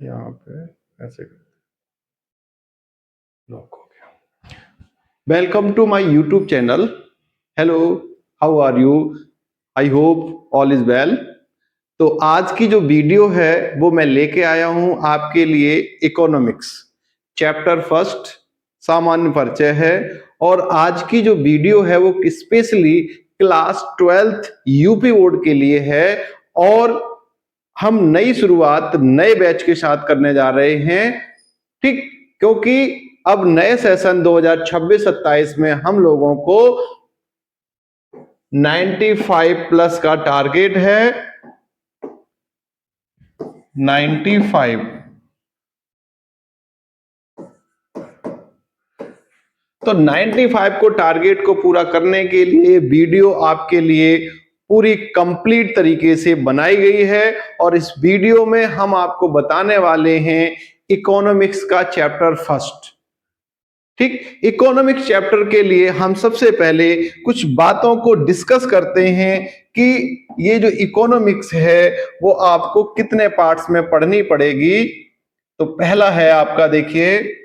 यहाँ पे ऐसे लॉक हो गया। Welcome to my YouTube channel. Hello, how are you? I hope all is well. तो आज की जो वीडियो है वो मैं लेके आया हूं आपके लिए इकोनॉमिक्स चैप्टर फर्स्ट सामान्य परिचय है। और आज की जो वीडियो है वो specially class 12th UP board के लिए है। और हम नई शुरुआत नए बैच के साथ करने जा रहे हैं, ठीक? क्योंकि अब नए सेशन 2026-27 में हम लोगों को 95 प्लस का टारगेट है। 95। तो 95 को टारगेट को पूरा करने के लिए वीडियो आपके लिए पूरी कंप्लीट तरीके से बनाई गई है। और इस वीडियो में हम आपको बताने वाले हैं इकोनॉमिक्स का चैप्टर फर्स्ट, ठीक? इकोनॉमिक्स चैप्टर के लिए हम सबसे पहले कुछ बातों को डिस्कस करते हैं कि ये जो इकोनॉमिक्स है वो आपको कितने पार्ट्स में पढ़नी पड़ेगी। तो पहला है आपका, देखिए,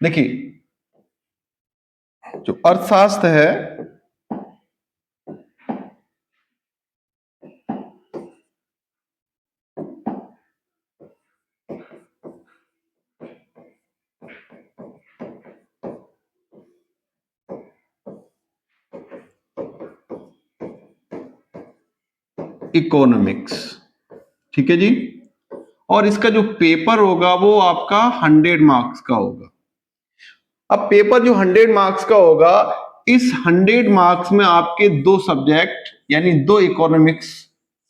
देखिए जो अर्थशास्त्र है इकोनॉमिक्स, ठीक है जी। और इसका जो पेपर होगा वो आपका 100 मार्क्स का होगा। अब पेपर जो 100 मार्क्स का होगा, इस 100 मार्क्स में आपके दो सब्जेक्ट यानी दो इकोनॉमिक्स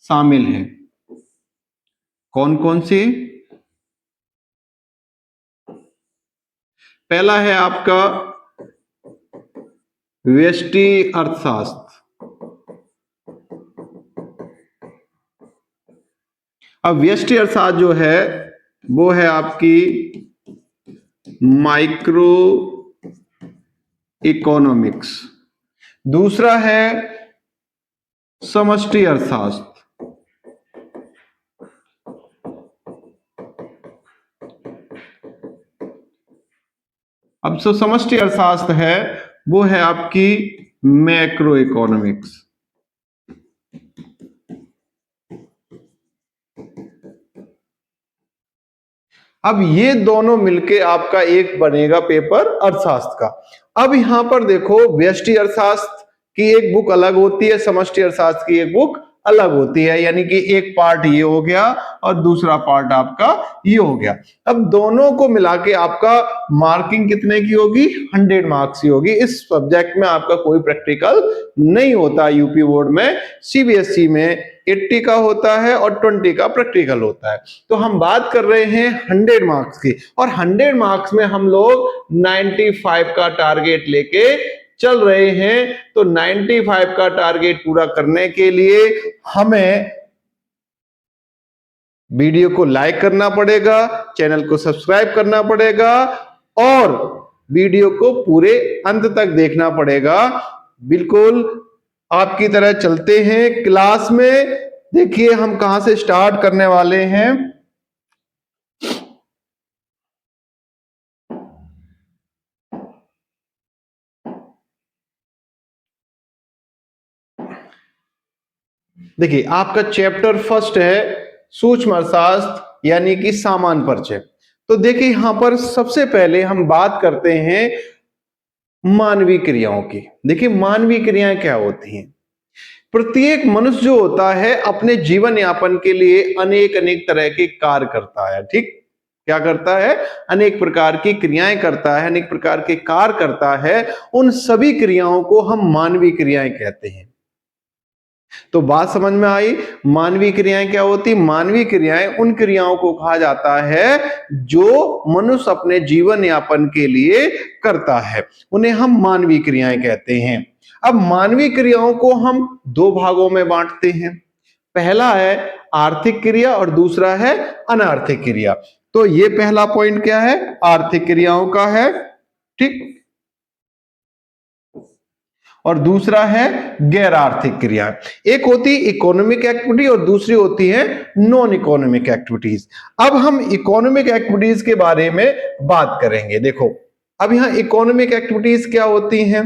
शामिल हैं। कौन कौन से? पहला है आपका व्यष्टि अर्थशास्त्र। अब व्यष्टि अर्थशास्त्र जो है वो है आपकी माइक्रो इकोनॉमिक्स। दूसरा है समष्टि अर्थशास्त्र। अब जो समष्टि अर्थशास्त्र है वो है आपकी मैक्रो इकोनॉमिक्स। अब ये दोनों मिलके आपका एक बनेगा पेपर अर्थशास्त्र का। अब यहां पर देखो, व्यष्टि अर्थशास्त्र की एक बुक अलग होती है, समष्टि अर्थशास्त्र की एक बुक अलग होती है। यानी कि एक पार्ट ये हो गया और दूसरा पार्ट आपका ये हो गया। अब दोनों को मिला के आपका मार्किंग कितने की होगी? 100 मार्क्स की होगी। इस सब्जेक्ट में आपका कोई प्रैक्टिकल नहीं होता। यूपी बोर्ड में, सीबीएसई में 80 का होता है और 20 का प्रैक्टिकल होता है। तो हम बात कर रहे हैं 100 मार्क्स की, और 100 मार्क्स में हम लोग 95 का टारगेट लेके चल रहे हैं। तो 95 का टारगेट पूरा करने के लिए हमें वीडियो को लाइक करना पड़ेगा, चैनल को सब्सक्राइब करना पड़ेगा और वीडियो को पूरे अंत तक देखना पड़ेगा। बिल्कुल आपकी तरह चलते हैं क्लास में। देखिए हम कहां से स्टार्ट करने वाले हैं। देखिए आपका चैप्टर फर्स्ट है सूक्ष्म अर्थशास्त्र यानी कि सामान्य परिचय। तो देखिए यहां पर सबसे पहले हम बात करते हैं मानवीय क्रियाओं की। देखिए मानवीय क्रियाएं क्या होती हैं? प्रत्येक मनुष्य जो होता है अपने जीवन यापन के लिए अनेक अनेक तरह के कार्य करता है, ठीक? क्या करता है? अनेक प्रकार की क्रियाएं करता है, अनेक प्रकार के कार्य करता है। उन सभी क्रियाओं को हम मानवीय क्रियाएं कहते हैं। तो बात समझ में आई? मानवीय क्रियाएं क्या होती? मानवीय क्रियाएं उन क्रियाओं को कहा जाता है जो मनुष्य अपने जीवन यापन के लिए करता है, उन्हें हम मानवीय क्रियाएं कहते हैं। अब मानवीय क्रियाओं को हम दो भागों में बांटते हैं। पहला है आर्थिक क्रिया और दूसरा है अनार्थिक क्रिया। तो ये पहला पॉइंट क्या है, आर्थिक क्रियाओं का है, ठीक, और दूसरा है गैर आर्थिक क्रिया। एक होती है इकोनॉमिक एक्टिविटी और दूसरी होती है नॉन इकोनॉमिक एक्टिविटीज। अब हम इकोनॉमिक एक्टिविटीज के बारे में बात करेंगे। देखो अब यहां इकोनॉमिक एक्टिविटीज क्या होती हैं,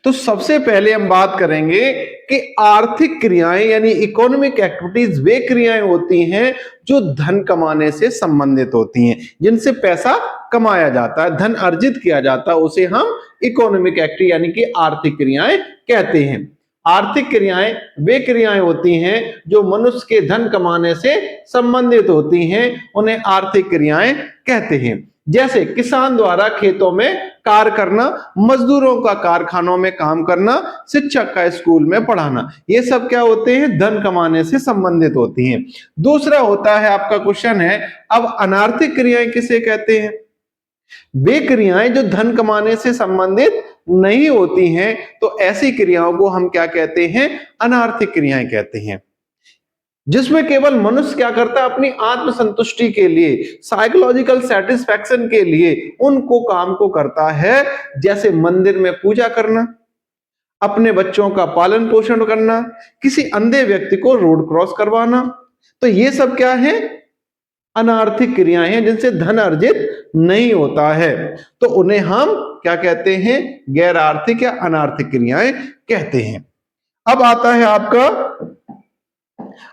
तो सबसे पहले हम बात करेंगे कि आर्थिक क्रियाएं यानी इकोनॉमिक एक्टिविटीज वे क्रियाएं होती हैं जो धन कमाने से संबंधित होती हैं, जिनसे पैसा कमाया जाता है, धन अर्जित किया जाता है, उसे हम इकोनॉमिक एक्टिविटी यानी कि आर्थिक क्रियाएं कहते हैं। आर्थिक क्रियाएं वे क्रियाएं होती हैं जो मनुष्य के धन कमाने से संबंधित होती हैं, उन्हें आर्थिक क्रियाएं कहते हैं। जैसे किसान द्वारा खेतों में कार्य करना, मजदूरों का कारखानों में काम करना, शिक्षक का स्कूल में पढ़ाना, ये सब क्या होते हैं, धन कमाने से संबंधित होती हैं। दूसरा होता है आपका क्वेश्चन है, अब अनार्थिक क्रियाएं किसे कहते हैं? वे क्रियाएं जो धन कमाने से संबंधित नहीं होती हैं, तो ऐसी क्रियाओं को हम क्या कहते हैं, अनार्थिक क्रियाएं कहते हैं। जिसमें केवल मनुष्य क्या करता है, अपनी आत्मसंतुष्टि के लिए, साइकोलॉजिकल सेटिस्फैक्शन के लिए उनको काम को करता है, जैसे मंदिर में पूजा करना, अपने बच्चों का पालन पोषण करना, किसी अंधे व्यक्ति को रोड क्रॉस करवाना। तो ये सब क्या है, अनार्थिक क्रियाएं हैं जिनसे धन अर्जित नहीं होता है, तो उन्हें हम क्या कहते हैं, गैर आर्थिक या अनार्थिक क्रियाएं कहते हैं। अब आता है आपका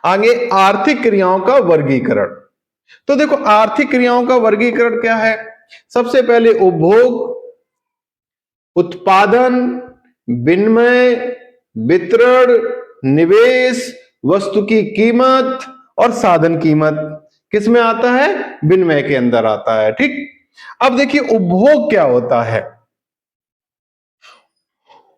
आगे आर्थिक क्रियाओं का वर्गीकरण। तो देखो आर्थिक क्रियाओं का वर्गीकरण क्या है, सबसे पहले उपभोग, उत्पादन, विनिमय, वितरण, निवेश, वस्तु की कीमत और साधन कीमत किसमें आता है, विनिमय के अंदर आता है, ठीक। अब देखिए उपभोग क्या होता है।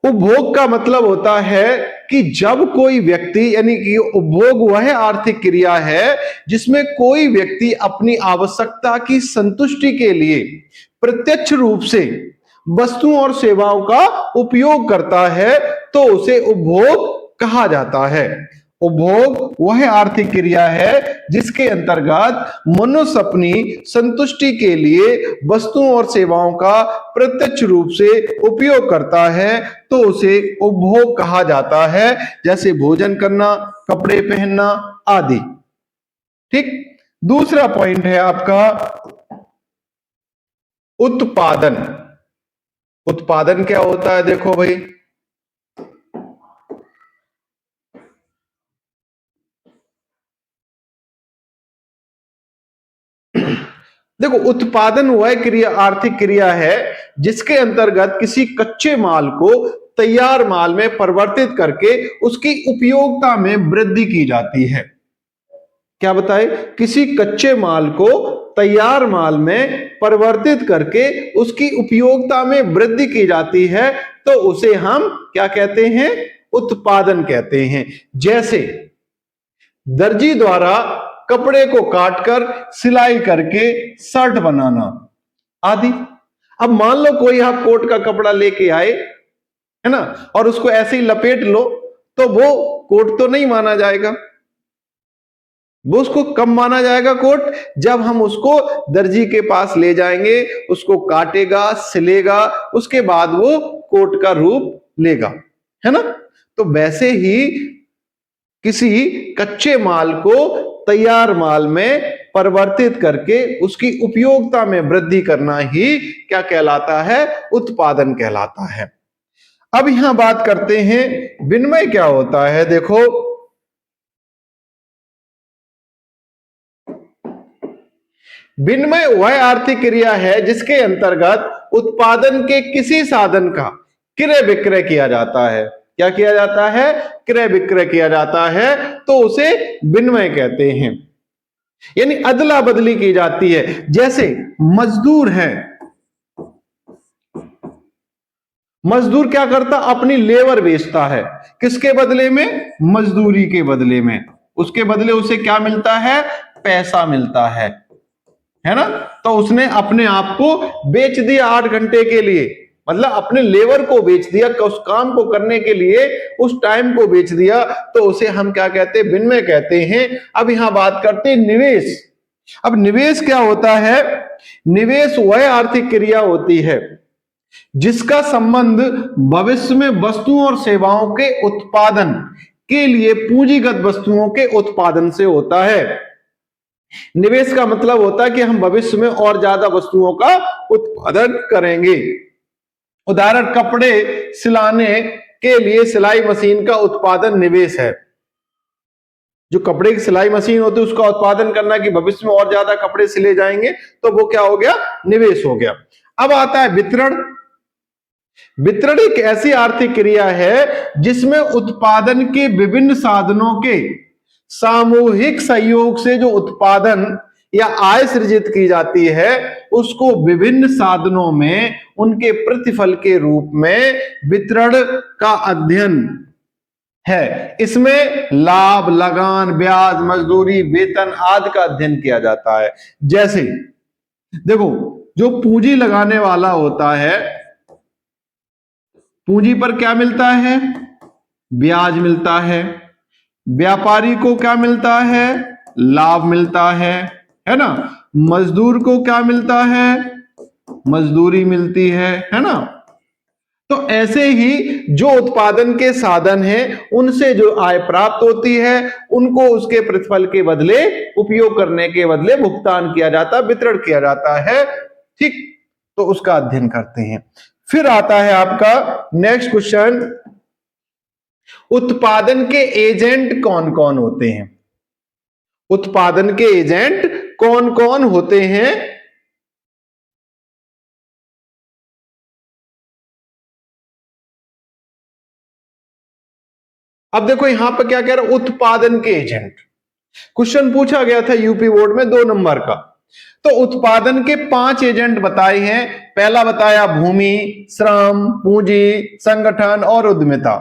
उपभोग का मतलब होता है कि जब कोई व्यक्ति, यानी कि उपभोग वह आर्थिक क्रिया है जिसमें कोई व्यक्ति अपनी आवश्यकता की संतुष्टि के लिए प्रत्यक्ष रूप से वस्तुओं और सेवाओं का उपयोग करता है, तो उसे उपभोग कहा जाता है। उपभोग वह आर्थिक क्रिया है जिसके अंतर्गत मनुष्य अपनी संतुष्टि के लिए वस्तुओं और सेवाओं का प्रत्यक्ष रूप से उपयोग करता है, तो उसे उपभोग कहा जाता है, जैसे भोजन करना, कपड़े पहनना आदि, ठीक। दूसरा पॉइंट है आपका उत्पादन। उत्पादन क्या होता है, देखो भाई, देखो उत्पादन वह क्रिया, आर्थिक क्रिया है जिसके अंतर्गत किसी कच्चे माल को तैयार माल में परिवर्तित करके उसकी उपयोगिता में वृद्धि की जाती है। क्या बताए, किसी कच्चे माल को तैयार माल में परिवर्तित करके उसकी उपयोगिता में वृद्धि की जाती है, तो उसे हम क्या कहते हैं, उत्पादन कहते हैं। जैसे दर्जी द्वारा कपड़े को काटकर सिलाई करके शर्ट बनाना आदि। अब मान लो कोई आप कोट का कपड़ा लेके आए, है ना, और उसको ऐसे ही लपेट लो, तो वो कोट तो नहीं माना जाएगा, वो उसको कब माना जाएगा कोट, जब हम उसको दर्जी के पास ले जाएंगे, उसको काटेगा, सिलेगा, उसके बाद वो कोट का रूप लेगा, है ना। तो वैसे ही किसी कच्चे माल को तैयार माल में परिवर्तित करके उसकी उपयोगिता में वृद्धि करना ही क्या कहलाता है, उत्पादन कहलाता है। अब यहां बात करते हैं विनिमय क्या होता है। देखो विनिमय वह आर्थिक क्रिया है जिसके अंतर्गत उत्पादन के किसी साधन का क्रय विक्रय किया जाता है। क्या किया जाता है, क्रय विक्रय किया जाता है, तो उसे विनिमय कहते हैं, यानी अदला बदली की जाती है। जैसे मजदूर है, मजदूर क्या करता, अपनी लेबर बेचता है, किसके बदले में, मजदूरी के बदले में, उसके बदले उसे क्या मिलता है, पैसा मिलता है ना। तो उसने अपने आप को बेच दिया 8 घंटे के लिए, मतलब अपने लेबर को बेच दिया, उस काम को करने के लिए उस टाइम को बेच दिया, तो उसे हम क्या कहते हैं? विनिमय कहते हैं। अब यहां बात करते हैं निवेश। अब निवेश क्या होता है? निवेश वह आर्थिक क्रिया होती है जिसका संबंध भविष्य में वस्तुओं और सेवाओं के उत्पादन के लिए पूंजीगत वस्तुओं के उत्पादन से होता है। निवेश का मतलब होता है कि हम भविष्य में और ज्यादा वस्तुओं का उत्पादन करेंगे। उदाहरण, कपड़े सिलाने के लिए सिलाई मशीन का उत्पादन निवेश है। जो कपड़े की सिलाई मशीन होती है उसका उत्पादन करना कि भविष्य में और ज्यादा कपड़े सिले जाएंगे, तो वो क्या हो गया? निवेश हो गया। अब आता है वितरण। वितरण एक ऐसी आर्थिक क्रिया है जिसमें उत्पादन के विभिन्न साधनों के सामूहिक सहयोग से जो उत्पादन या आय सृजित की जाती है उसको विभिन्न साधनों में उनके प्रतिफल के रूप में वितरण का अध्ययन है। इसमें लाभ, लगान, ब्याज, मजदूरी, वेतन आदि का अध्ययन किया जाता है। जैसे देखो, जो पूंजी लगाने वाला होता है, पूंजी पर क्या मिलता है? ब्याज मिलता है। व्यापारी को क्या मिलता है? लाभ मिलता है ना। मजदूर को क्या मिलता है? मजदूरी मिलती है ना। तो ऐसे ही जो उत्पादन के साधन हैं उनसे जो आय प्राप्त होती है उनको उसके प्रतिफल के बदले, उपयोग करने के बदले भुगतान किया जाता है, वितरण किया जाता है। ठीक, तो उसका अध्ययन करते हैं। फिर आता है आपका नेक्स्ट क्वेश्चन, उत्पादन के एजेंट कौन कौन होते हैं? उत्पादन के एजेंट कौन कौन होते हैं? अब देखो यहां पर क्या कह रहा है? उत्पादन के एजेंट। क्वेश्चन पूछा गया था यूपी बोर्ड में 2 नंबर का। तो उत्पादन के 5 एजेंट बताए हैं। पहला बताया भूमि, श्रम, पूंजी, संगठन और उद्यमिता,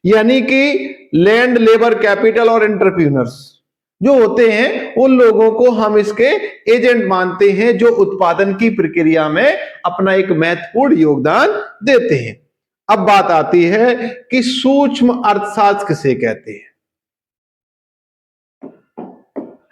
यानी कि लैंड, लेबर, कैपिटल और एंटरप्रेन्योर्स जो होते हैं उन लोगों को हम इसके एजेंट मानते हैं जो उत्पादन की प्रक्रिया में अपना एक महत्वपूर्ण योगदान देते हैं। अब बात आती है कि सूक्ष्म अर्थशास्त्र किसे कहते हैं।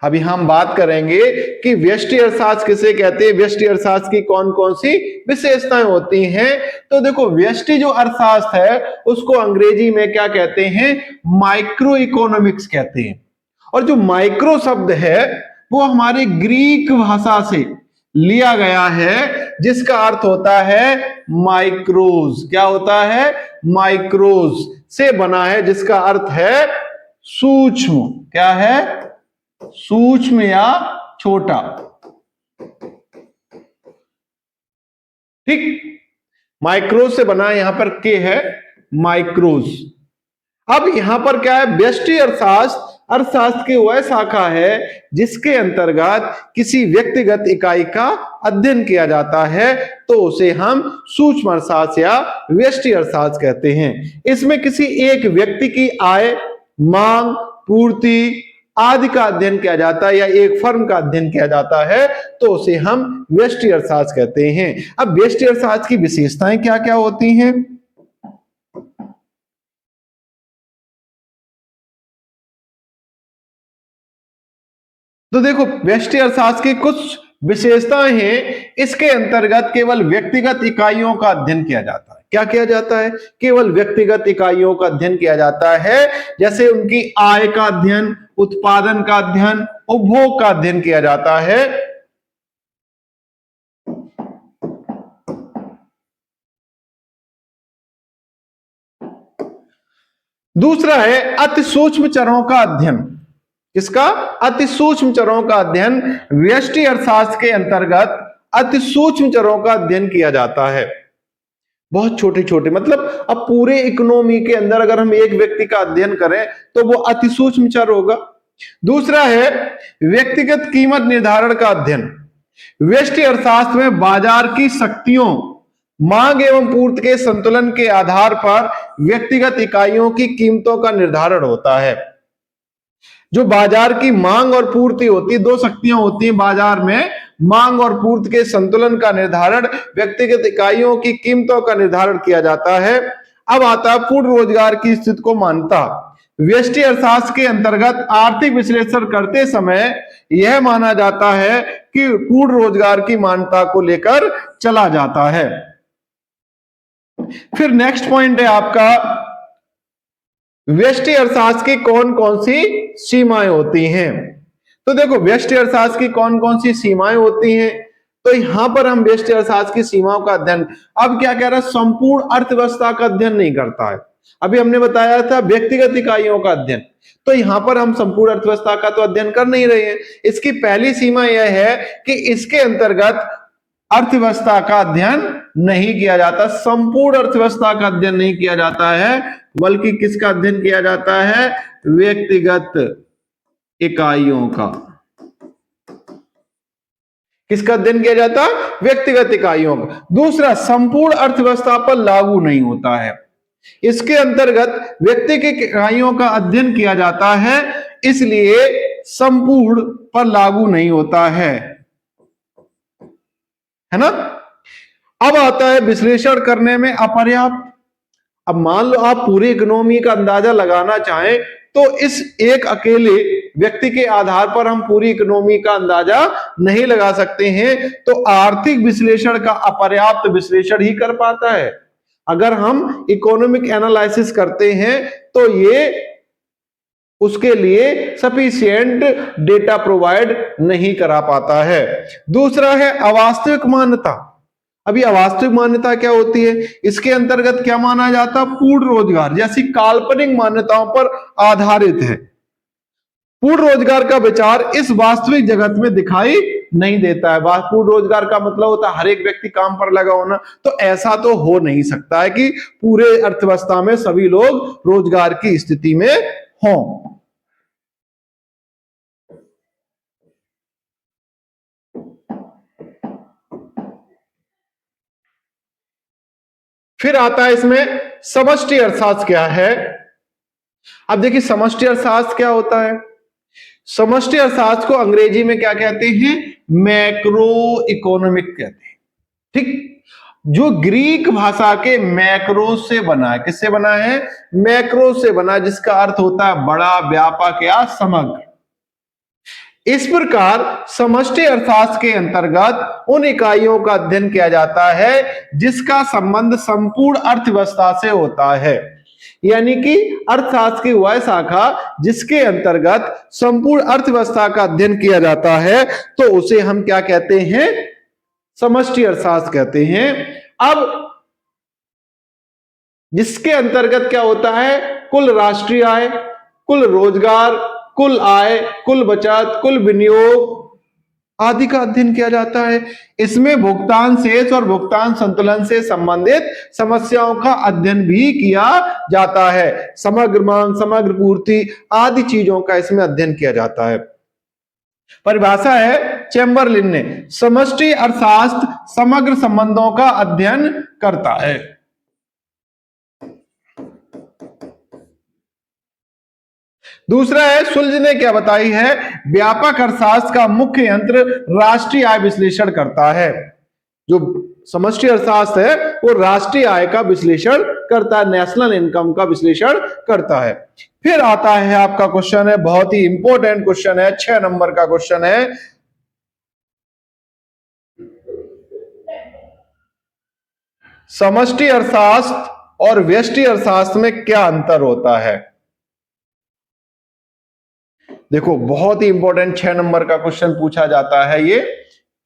अभी हम बात करेंगे कि व्यष्टि अर्थशास्त्र किसे कहते हैं, व्यष्टि अर्थशास्त्र की कौन कौन सी विशेषताएं होती हैं। तो देखो, व्यष्टि जो अर्थशास्त्र है उसको अंग्रेजी में क्या कहते हैं? माइक्रो इकोनॉमिक्स कहते हैं। और जो माइक्रो शब्द है वो हमारे ग्रीक भाषा से लिया गया है जिसका अर्थ होता है माइक्रोज। क्या होता है? माइक्रोज से बना है जिसका अर्थ है सूक्ष्म। क्या है? सूक्ष्म या छोटा। ठीक, माइक्रोज से बना है, यहां पर के है माइक्रोज। अब यहां पर क्या है? व्यष्टि अर्थशास्त्र अर्थशास्त्र की वह शाखा है जिसके अंतर्गत किसी व्यक्तिगत इकाई का अध्ययन किया जाता है, तो उसे हम सूक्ष्म अर्थशास्त्र या व्यष्टि अर्थशास्त्र कहते हैं। इसमें किसी एक व्यक्ति की आय, मांग, पूर्ति आदि का अध्ययन किया जाता है या एक फर्म का अध्ययन किया जाता है, तो उसे हम व्यष्टि अर्थशास्त्र कहते हैं। अब व्यष्टि अर्थशास्त्र की विशेषताएं क्या क्या होती हैं? तो देखो, व्यष्टि अर्थशास्त्र की कुछ विशेषताएं हैं। इसके अंतर्गत केवल व्यक्तिगत इकाइयों का अध्ययन किया जाता है। क्या किया जाता है? केवल व्यक्तिगत इकाइयों का अध्ययन किया जाता है। जैसे उनकी आय का अध्ययन, उत्पादन का अध्ययन, उपभोग का अध्ययन किया जाता है। दूसरा है अति सूक्ष्म चरों का अध्ययन। इसका अति सूक्ष्म चरों का अध्ययन व्यष्टि अर्थशास्त्र के अंतर्गत अति सूक्ष्म चरों का अध्ययन किया जाता है। बहुत छोटे छोटे, मतलब अब पूरे इकोनॉमी के अंदर अगर हम एक व्यक्ति का अध्ययन करें तो वो अति सूक्ष्म चर होगा। दूसरा है व्यक्तिगत कीमत निर्धारण का अध्ययन। व्यष्टि अर्थशास्त्र में बाजार की शक्तियों, मांग एवं पूर्ति के संतुलन के आधार पर व्यक्तिगत इकाइयों की कीमतों का निर्धारण होता है। जो बाजार की मांग और पूर्ति होती है, 2 शक्तियां होती हैं बाजार में, मांग और पूर्ति के संतुलन का निर्धारण, व्यक्तिगत इकाइयों की कीमतों का निर्धारण किया जाता है। अब आता है पूर्ण रोजगार की स्थिति को मान्यता। व्यष्टि अर्थशास्त्र के अंतर्गत आर्थिक विश्लेषण करते समय यह माना जाता है कि पूर्ण रोजगार की मान्यता को लेकर चला जाता है। फिर नेक्स्ट पॉइंट है आपका, व्यष्टि अर्थशास्त्र की कौन कौन सी सीमाएं होती हैं। तो देखो व्यष्टि अर्थशास्त्र की कौन कौन सी सीमाएं होती हैं, तो यहां पर हम व्यष्टि अर्थशास्त्र की सीमाओं का अध्ययन, अब क्या कह रहा है, संपूर्ण अर्थव्यवस्था का अध्ययन नहीं करता है। अभी हमने बताया था व्यक्तिगत इकाइयों का अध्ययन, तो यहां पर हम संपूर्ण अर्थव्यवस्था का तो अध्ययन कर नहीं रहे हैं। इसकी पहली सीमा यह है कि इसके अंतर्गत अर्थव्यवस्था का अध्ययन नहीं किया जाता, संपूर्ण अर्थव्यवस्था का अध्ययन नहीं किया जाता है, बल्कि किसका अध्ययन किया जाता है, व्यक्तिगत इकाइयों का। किसका अध्ययन किया जाता, व्यक्तिगत इकाइयों का। दूसरा, संपूर्ण अर्थव्यवस्था पर लागू नहीं होता है, इसके अंतर्गत व्यक्तिगत इकाइयों का अध्ययन किया जाता है, इसलिए संपूर्ण पर लागू नहीं होता है ना। अब आता है विश्लेषण करने में अपर्याप्त। अब मान लो आप पूरी इकोनॉमी का अंदाजा लगाना चाहें तो इस एक अकेले व्यक्ति के आधार पर हम पूरी इकोनॉमी का अंदाजा नहीं लगा सकते हैं, तो आर्थिक विश्लेषण का अपर्याप्त विश्लेषण ही कर पाता है। अगर हम इकोनॉमिक एनालिसिस करते हैं तो ये उसके लिए सफिशिएंट डेटा प्रोवाइड नहीं करा पाता है। दूसरा है अवास्तविक मान्यता। अभी अवास्तविक मान्यता क्या होती है, इसके अंतर्गत क्या माना जाता है, पूर्ण रोजगार जैसी काल्पनिक मान्यताओं पर आधारित है। पूर्ण रोजगार का विचार इस वास्तविक जगत में दिखाई नहीं देता है। पूर्ण रोजगार का मतलब होता है हर एक व्यक्ति काम पर लगा होना, तो ऐसा तो हो नहीं सकता है कि पूरे अर्थव्यवस्था में सभी लोग रोजगार की स्थिति में हों। फिर आता है इसमें समष्टि अर्थशास्त्र क्या है। अब देखिए समष्टि अर्थशास्त्र क्या होता है। समष्टि अर्थशास्त्र को अंग्रेजी में क्या कहते हैं, मैक्रो इकोनॉमिक कहते हैं। ठीक, जो ग्रीक भाषा के मैक्रो से बना है। किससे बना है, मैक्रो से बना, जिसका अर्थ होता है बड़ा, व्यापक या समग्र। इस प्रकार समष्टि अर्थशास्त्र के अंतर्गत उन इकाइयों का अध्ययन किया जाता है जिसका संबंध संपूर्ण अर्थव्यवस्था से होता है। यानी कि अर्थशास्त्र की वह शाखा जिसके अंतर्गत संपूर्ण अर्थव्यवस्था का अध्ययन किया जाता है, तो उसे हम क्या कहते हैं, समष्टि अर्थशास्त्र कहते हैं। अब जिसके अंतर्गत क्या होता है, कुल राष्ट्रीय आय, कुल रोजगार, कुल आय, कुल बचत, कुल विनियोग आदि का अध्ययन किया जाता है। इसमें भुगतान शेष और भुगतान संतुलन से संबंधित समस्याओं का अध्ययन भी किया जाता है। समग्र मांग, समग्र पूर्ति आदि चीजों का इसमें अध्ययन किया जाता है। परिभाषा है चैम्बरलिन ने, समष्टि अर्थशास्त्र समग्र संबंधों का अध्ययन करता है। दूसरा है सुलझ ने क्या बताई है, व्यापक अर्थशास्त्र का मुख्य यंत्र राष्ट्रीय आय विश्लेषण करता है। जो समष्टि अर्थशास्त्र है वो राष्ट्रीय आय का विश्लेषण करता है, नेशनल इनकम का विश्लेषण करता है। फिर आता है आपका क्वेश्चन है, बहुत ही इंपॉर्टेंट क्वेश्चन है, 6 नंबर का क्वेश्चन है, समष्टि अर्थशास्त्र और व्यष्टि अर्थशास्त्र में क्या अंतर होता है। देखो बहुत ही इंपॉर्टेंट 6 नंबर का क्वेश्चन पूछा जाता है ये,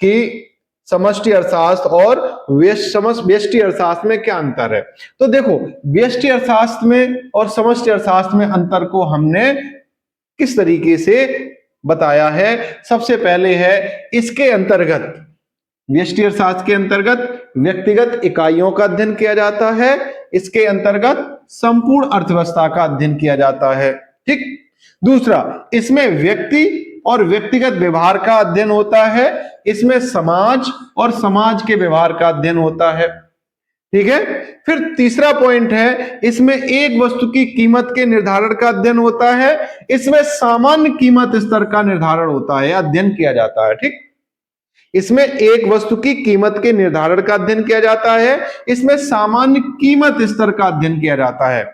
कि समष्टि अर्थशास्त्र और व्यष्टि अर्थशास्त्र में क्या अंतर है। तो देखो व्यष्टि अर्थशास्त्र में और समष्टि अर्थशास्त्र में अंतर को हमने किस तरीके से बताया है। सबसे पहले है इसके अंतर्गत, व्यष्टि अर्थशास्त्र के अंतर्गत व्यक्तिगत इकाइयों का अध्ययन किया जाता है, इसके अंतर्गत संपूर्ण अर्थव्यवस्था का अध्ययन किया जाता है। ठीक, दूसरा इसमें व्यक्ति और व्यक्तिगत व्यवहार का अध्ययन होता है, इसमें समाज और समाज के व्यवहार का अध्ययन होता है। ठीक है, फिर तीसरा पॉइंट है, इसमें एक वस्तु की कीमत के निर्धारण का अध्ययन होता है, इसमें सामान्य कीमत स्तर का निर्धारण होता है, अध्ययन किया जाता है। ठीक, इसमें एक वस्तु की कीमत के निर्धारण का अध्ययन किया जाता है। इसमें सामान्य कीमत स्तर का अध्ययन किया जाता है।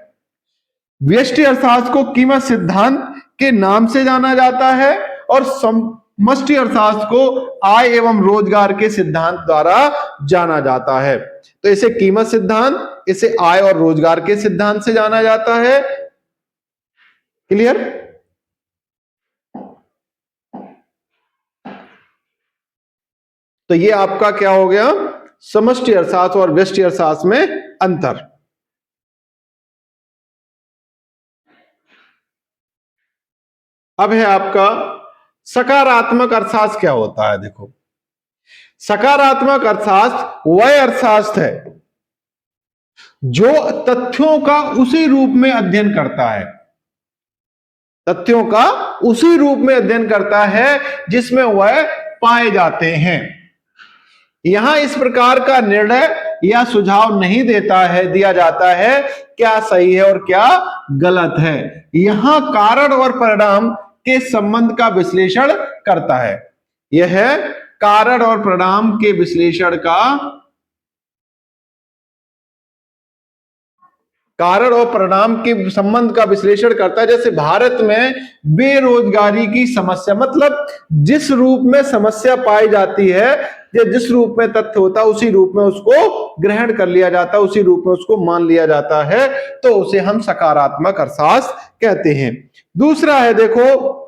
व्यष्टि अर्थशास्त्र को कीमत सिद्धांत के नाम से जाना जाता है और समष्टि अर्थशास्त्र को आय एवं रोजगार के सिद्धांत द्वारा जाना जाता है। तो इसे कीमत सिद्धांत, इसे आय और रोजगार के सिद्धांत से जाना जाता है। क्लियर? तो ये आपका क्या हो गया, समष्टि अर्थशास्त्र और व्यष्टि अर्थशास्त्र में अंतर। अब है आपका सकारात्मक अर्थशास्त्र क्या होता है। देखो, सकारात्मक अर्थशास्त्र वह अर्थशास्त्र है जो तथ्यों का उसी रूप में अध्ययन करता है, तथ्यों का उसी रूप में अध्ययन करता है जिसमें वह पाए जाते हैं। यहां इस प्रकार का निर्णय या सुझाव नहीं दिया जाता है क्या सही है और क्या गलत है। यहां कारण और परिणाम के संबंध का विश्लेषण करता है। यह कारण और परिणाम के विश्लेषण का, कारण और परिणाम के संबंध का विश्लेषण करता है। जैसे भारत में बेरोजगारी की समस्या, मतलब जिस रूप में समस्या पाई जाती है या जिस रूप में तथ्य होता है उसी रूप में उसको ग्रहण कर लिया जाता है, उसी रूप में उसको मान लिया जाता है, तो उसे हम सकारात्मक अर्थशास्त्र कहते हैं। दूसरा है, देखो,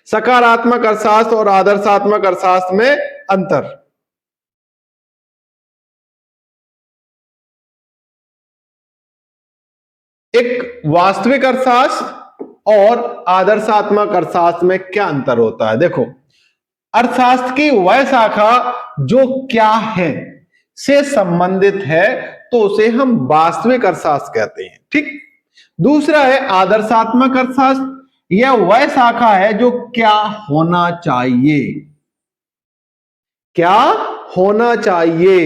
सकारात्मक अर्थशास्त्र और आदर्शात्मक अर्थशास्त्र में अंतर। एक वास्तविक अर्थशास्त्र और आदर्शात्मक अर्थशास्त्र में क्या अंतर होता है। देखो, अर्थशास्त्र की वह शाखा जो क्या है से संबंधित है तो उसे हम वास्तविक अर्थशास्त्र कहते हैं। ठीक। दूसरा है आदर्शात्मक अर्थशास्त्र, यह वह शाखा है जो क्या होना चाहिए, क्या होना चाहिए,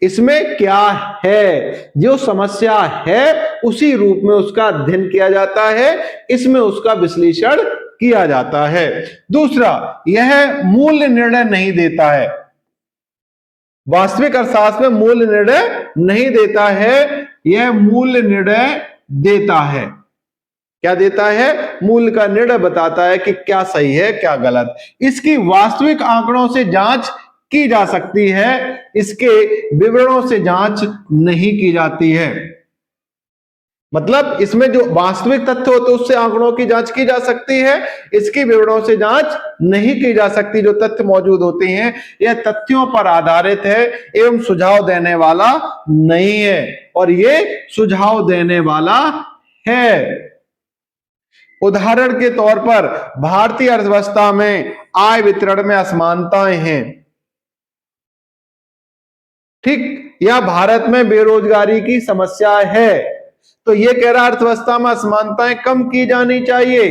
इसमें क्या है, जो समस्या है उसी रूप में उसका अध्ययन किया जाता है, इसमें उसका विश्लेषण किया जाता है। दूसरा, यह मूल्य निर्णय नहीं देता है। वास्तविक अर्थशास्त्र में मूल्य निर्णय नहीं देता है, यह मूल्य निर्णय देता है। क्या देता है? मूल्य का निर्णय बताता है कि क्या सही है क्या गलत। इसकी वास्तविक आंकड़ों से जांच की जा सकती है, इसके विवरणों से जांच नहीं की जाती है। मतलब इसमें जो वास्तविक तथ्य होते हैं उससे आंकड़ों की जांच की जा सकती है, इसकी विवरणों से जांच नहीं की जा सकती। जो तथ्य मौजूद होते हैं यह तथ्यों पर आधारित है एवं सुझाव देने वाला नहीं है, और ये सुझाव देने वाला है। उदाहरण के तौर पर भारतीय अर्थव्यवस्था में आय वितरण में असमानताएं हैं। ठीक। या भारत में बेरोजगारी की समस्या है, तो यह कह रहा अर्थव्यवस्था में असमानताएं कम की जानी चाहिए,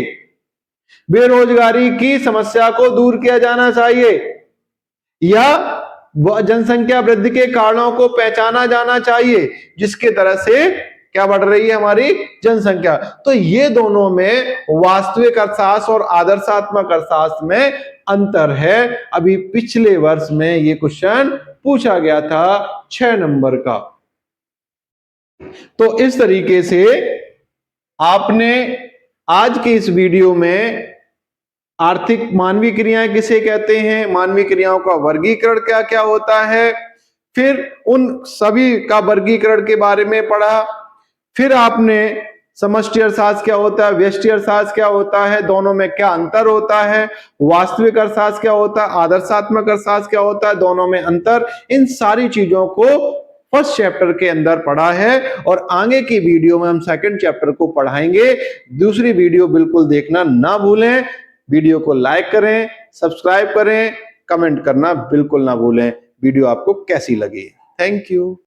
बेरोजगारी की समस्या को दूर किया जाना चाहिए, या जनसंख्या वृद्धि के कारणों को पहचाना जाना चाहिए जिसके तरह से क्या बढ़ रही है हमारी जनसंख्या। तो ये दोनों में वास्तविक अर्थशास्त्र और आदर्शात्मक अर्थशास्त्र में अंतर है। अभी पिछले वर्ष में ये क्वेश्चन पूछा गया था 6 नंबर का। तो इस तरीके से आपने आज की इस वीडियो में आर्थिक मानवीय क्रियाएं किसे कहते हैं, मानवीय क्रियाओं का वर्गीकरण क्या क्या होता है, फिर उन सभी का वर्गीकरण के बारे में पढ़ा। फिर आपने समष्टि अर्थशास्त्र क्या होता है, व्यष्टि अर्थशास्त्र क्या होता है, दोनों में क्या अंतर होता है, वास्तविक अर्थशास्त्र क्या होता है, आदर्शात्मक अर्थशास्त्र क्या होता है, दोनों में अंतर, इन सारी चीजों को फर्स्ट चैप्टर के अंदर पढ़ा है। और आगे की वीडियो में हम सेकंड चैप्टर को पढ़ाएंगे। दूसरी वीडियो बिल्कुल देखना ना भूलें। वीडियो को लाइक करें, सब्सक्राइब करें, कमेंट करना बिल्कुल ना भूलें। वीडियो आपको कैसी लगी। Thank you.